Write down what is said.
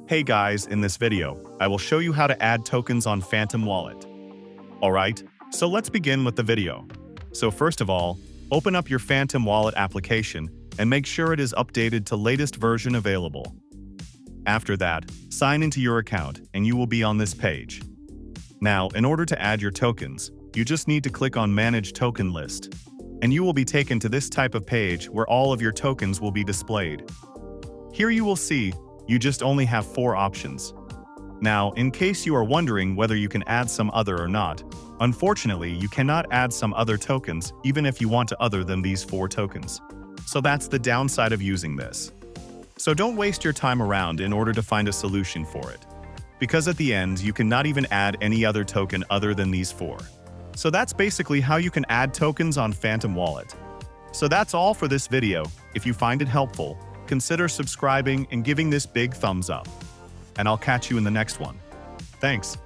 Hey guys, in this video, I will show you how to add tokens on Phantom Wallet. Alright, so let's begin with the video. So first of all, open up your Phantom Wallet application and make sure it is updated to latest version available. After that, sign into your account and you will be on this page. Now, in order to add your tokens, you just need to click on Manage Token List, and you will be taken to this type of page where all of your tokens will be displayed. Here you will see you just only have 4 options. Now, in case you are wondering whether you can add some other or not, unfortunately, you cannot add some other tokens even if you want to other than these 4 tokens. So that's the downside of using this. So don't waste your time around in order to find a solution for it, because at the end, you cannot even add any other token other than these 4. So that's basically how you can add tokens on Phantom Wallet. So that's all for this video. If you find it helpful, consider subscribing and giving this big thumbs up. And I'll catch you in the next one. Thanks.